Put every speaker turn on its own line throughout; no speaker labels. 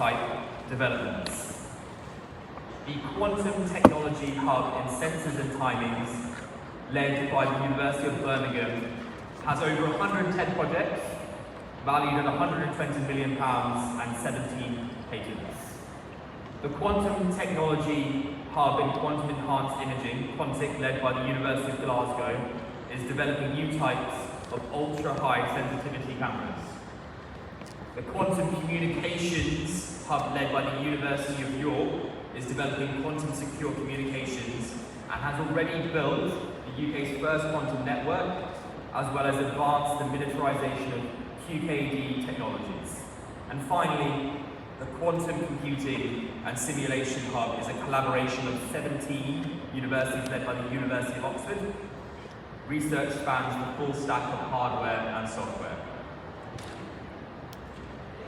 type developments. The Quantum Technology Hub in Sensors and Timings, led by the University of Birmingham, has over 110 projects, valued at £120 million and 17 patents. The Quantum Technology Hub in Quantum Enhanced Imaging, QUANTIC, led by the University of Glasgow, is developing new types of ultra-high sensitivity cameras. The Quantum Communications Hub, led by the University of York, is developing quantum secure communications and has already built the UK's first quantum network, as well as advanced the miniaturization of QKD technologies. And finally, the Quantum Computing and Simulation Hub is a collaboration of 17 universities led by the University of Oxford. Research spans the full stack of hardware and software.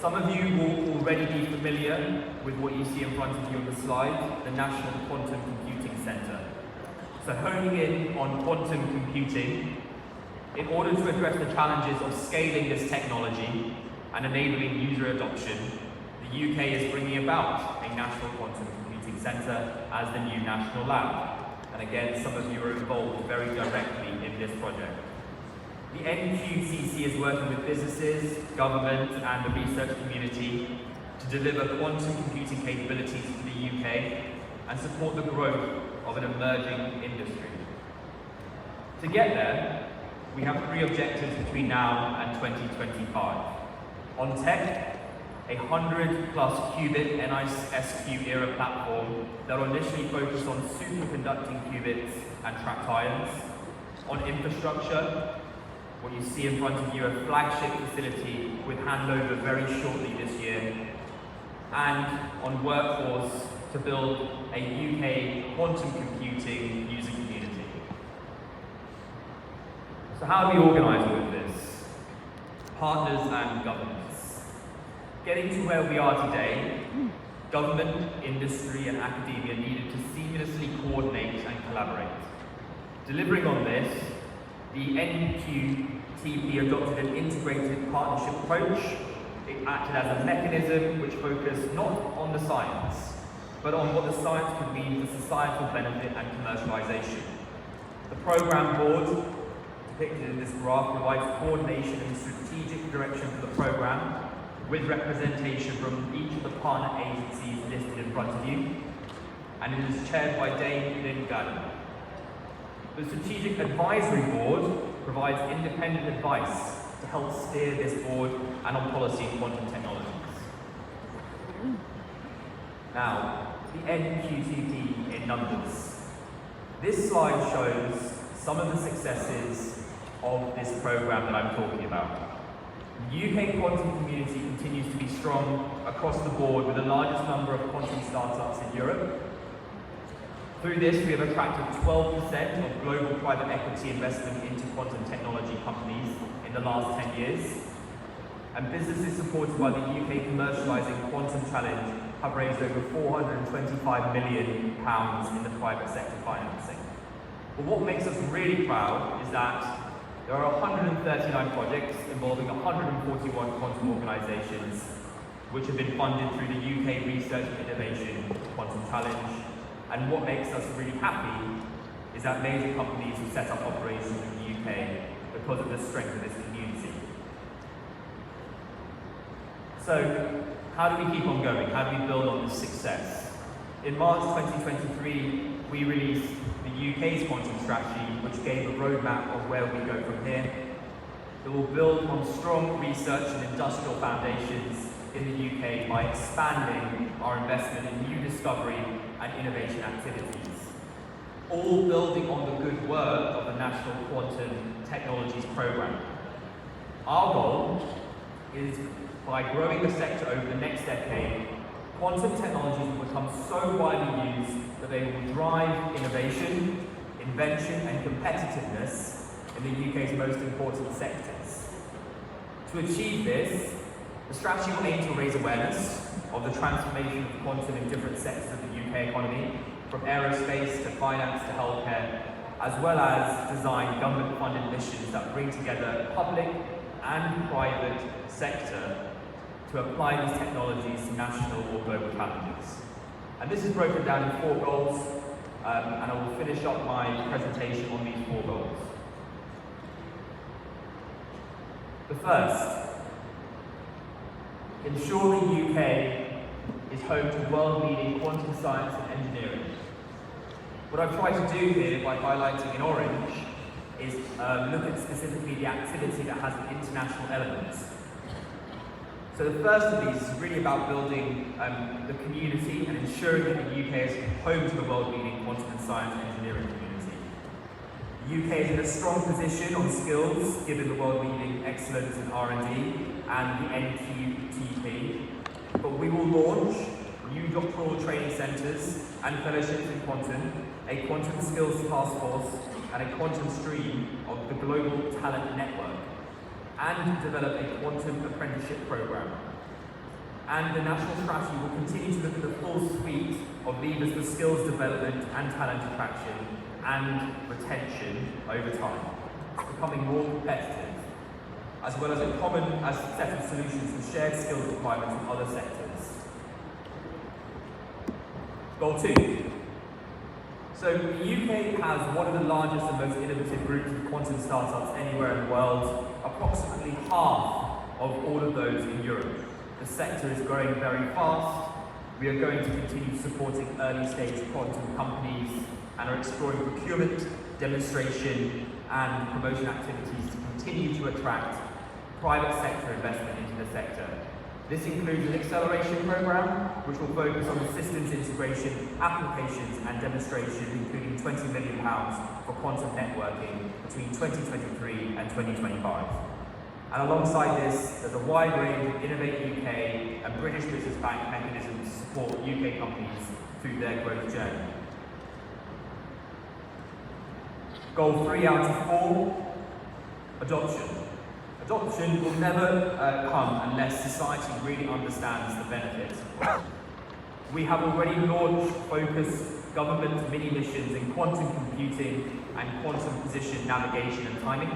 Some of you will already be familiar with what you see in front of you on the slide, the National Quantum Computing Centre. So honing in on quantum computing, in order to address the challenges of scaling this technology and enabling user adoption, the UK is bringing about a National Quantum Computing Centre as the new national lab. And again, some of you are involved very directly in this project. The NQCC is working with businesses, government and the research community to deliver quantum computing capabilities to the UK and support the growth of an emerging industry. To get there, we have 3 objectives between now and 2025. On tech, a 100+ qubit NISQ era platform that will initially focus on superconducting qubits and trapped ions. On infrastructure, what you see in front of you, a flagship facility with handover very shortly this year. And on workforce, to build a UK quantum computing user community. So how do we organise all of this? Partners and governments. Getting to where we are today, government, industry and academia needed to seamlessly coordinate and collaborate. Delivering on this, the NQTP adopted an integrated partnership approach. It acted as a mechanism which focused not on the science, but on what the science could mean for societal benefit and commercialization. The programme board, depicted in this graph, provides coordination and strategic direction for the programme, with representation from each of the partner agencies listed in front of you, and it is chaired by Dame Lynn Gallen. The Strategic Advisory Board provides independent advice to help steer this board and on policy in quantum technologies. Now, the NQTP in numbers. This slide shows some of the successes of this programme that I'm talking about. The UK quantum community continues to be strong across the board with the largest number of quantum startups in Europe. Through this, we have attracted 12% of global private equity investment into quantum technology companies in the last 10 years. And businesses supported by the UK Commercialising Quantum Challenge have raised over £425 million in the private sector financing. But what makes us really proud is that there are 139 projects involving 141 quantum organisations which have been funded through the UK Research and Innovation Quantum Challenge. And what makes us really happy is that major companies have set up operations in the UK because of the strength of this community. So, how do we keep on going? How do we build on this success? In March 2023, we released the UK's quantum strategy, which gave a roadmap of where we go from here. It will build on strong research and industrial foundations in the UK by expanding our investment in new discovery and innovation activities, all building on the good work of the National Quantum Technologies Programme. Our goal is, by growing the sector over the next decade, quantum technologies will become so widely used that they will drive innovation, invention and competitiveness in the UK's most important sectors. To achieve this, the strategy will aim to raise awareness of the transformation of quantum in different sectors of the UK economy, from aerospace to finance to healthcare, as well as design government-funded missions that bring together public and private sector to apply these technologies to national or global challenges. And this is broken down in 4 goals, and I will finish up my presentation on these 4 goals. The first, ensure the UK is home to world-leading quantum science and engineering. What I've tried to do here by highlighting in orange is look at specifically the activity that has an international element. So the first of these is really about building the community and ensuring that the UK is home to the world-leading quantum and science and engineering community. The UK is in a strong position on skills, given the world-leading excellence in R&D and the NQTP, but we will launch new doctoral training centres and fellowships in quantum, a quantum skills task force, and a quantum stream of the global talent network, and develop a quantum apprenticeship programme. And the national strategy will continue to look at the full suite of levers for skills development and talent attraction and retention over time, becoming more competitive, as well as a common set of solutions for shared skills requirements in other sectors. Goal 2. So the UK has one of the largest and most innovative groups of quantum startups anywhere in the world, approximately half of all of those in Europe. The sector is growing very fast. We are going to continue supporting early stage quantum companies and are exploring procurement, demonstration and promotion activities to continue to attract private sector investment into the sector. This includes an acceleration program, which will focus on the systems integration, applications and demonstration, including £20 million for quantum networking between 2023 and 2025. And alongside this, there's a wide range of Innovate UK and British Business Bank mechanisms to support UK companies through their growth journey. Goal 3 out of 4, adoption. Adoption will never come unless society really understands the benefits. We have already launched focused government mini-missions in quantum computing and quantum position navigation and timing.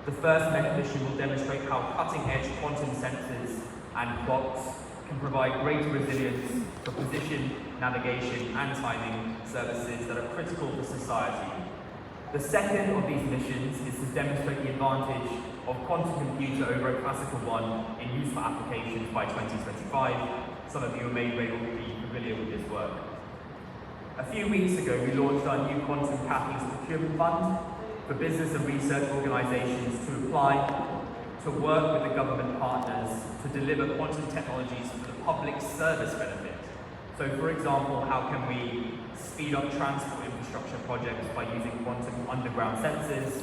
The first mission will demonstrate how cutting-edge quantum sensors and clocks can provide greater resilience for position, navigation and timing services that are critical for society. The second of these missions is to demonstrate the advantage of quantum computer over a classical one in useful applications by 2025. Some of you may be familiar with this work. A few weeks ago, we launched our new Quantum Cappings Procurement Fund for business and research organisations to apply to work with the government partners to deliver quantum technologies for the public service benefit. So, for example, how can we speed up transport infrastructure projects by using quantum underground sensors,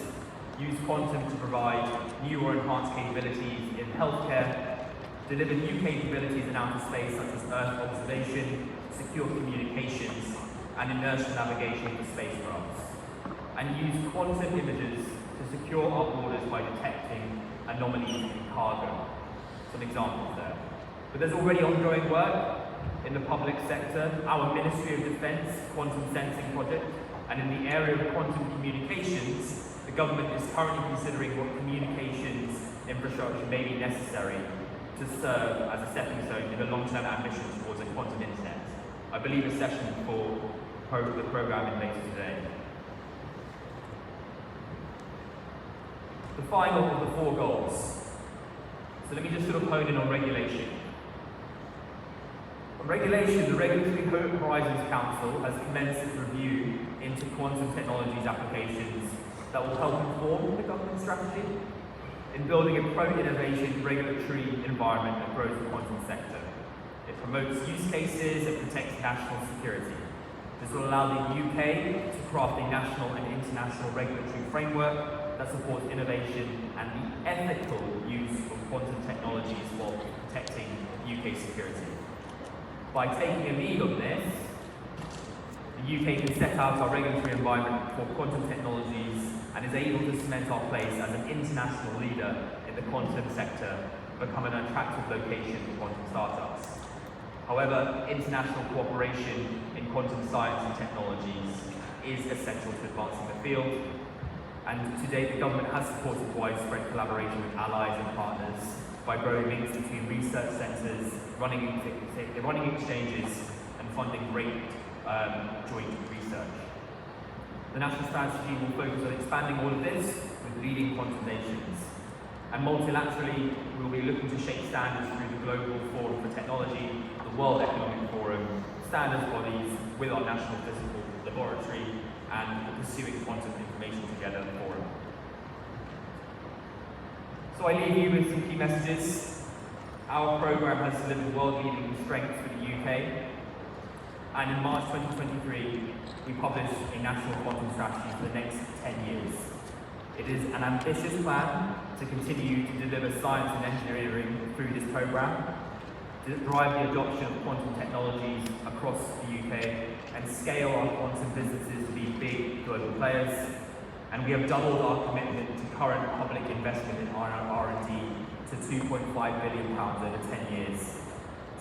use quantum to provide new or enhanced capabilities in healthcare, deliver new capabilities in outer space such as Earth observation, secure communications, and inertial navigation for spacecrafts, and use quantum images to secure our borders by detecting anomalies in cargo. Some examples there. But there's already ongoing work in the public sector, our Ministry of Defence quantum sensing project, and in the area of quantum communications, the government is currently considering what communications infrastructure may be necessary to serve as a stepping stone in the long-term ambition towards a quantum internet. I believe a session for the programme is later today. The final of the 4 goals. So let me just sort of hone in on regulation. On regulation, the Regulatory Horizons Council has commenced its review into quantum technologies applications that will help inform the government strategy in building a pro-innovation regulatory environment that grows the quantum sector. It promotes use cases, it protects national security. This will allow the UK to craft a national and international regulatory framework that supports innovation and the ethical use of quantum technologies while protecting UK security. By taking a lead on this, the UK can set out our regulatory environment for quantum technologies and is able to cement our place as an international leader in the quantum sector, become an attractive location for quantum startups. However, international cooperation in quantum science and technologies is essential to advancing the field, and to date the government has supported widespread collaboration with allies and partners by growing links between research centres, running exchanges, and funding great joint research. The national strategy will focus on expanding all of this with leading quantum nations. And multilaterally, we will be looking to shape standards through the Global Forum for Technology, the World Economic Forum, standards bodies with our National Physical Laboratory, and the Pursuing Quantum Information Together Forum. So I leave you with some key messages. Our programme has delivered world-leading strength for the UK, and in March 2023, we published a national quantum strategy for the next 10 years. It is an ambitious plan to continue to deliver science and engineering through this programme, to drive the adoption of quantum technologies across the UK, and scale our quantum businesses to be big global players. And we have doubled our commitment to current public investment in R&D to £2.5 billion over 10 years,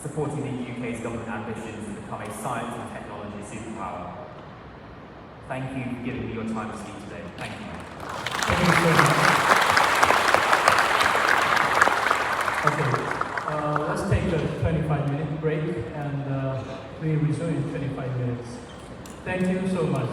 supporting the UK's government ambitions to become a science and technology superpower. Thank you for giving me your time to speak today. Thank you.
Thank you so much. Okay, let's take a 25-minute break and we resume in 25 minutes. Thank you so much.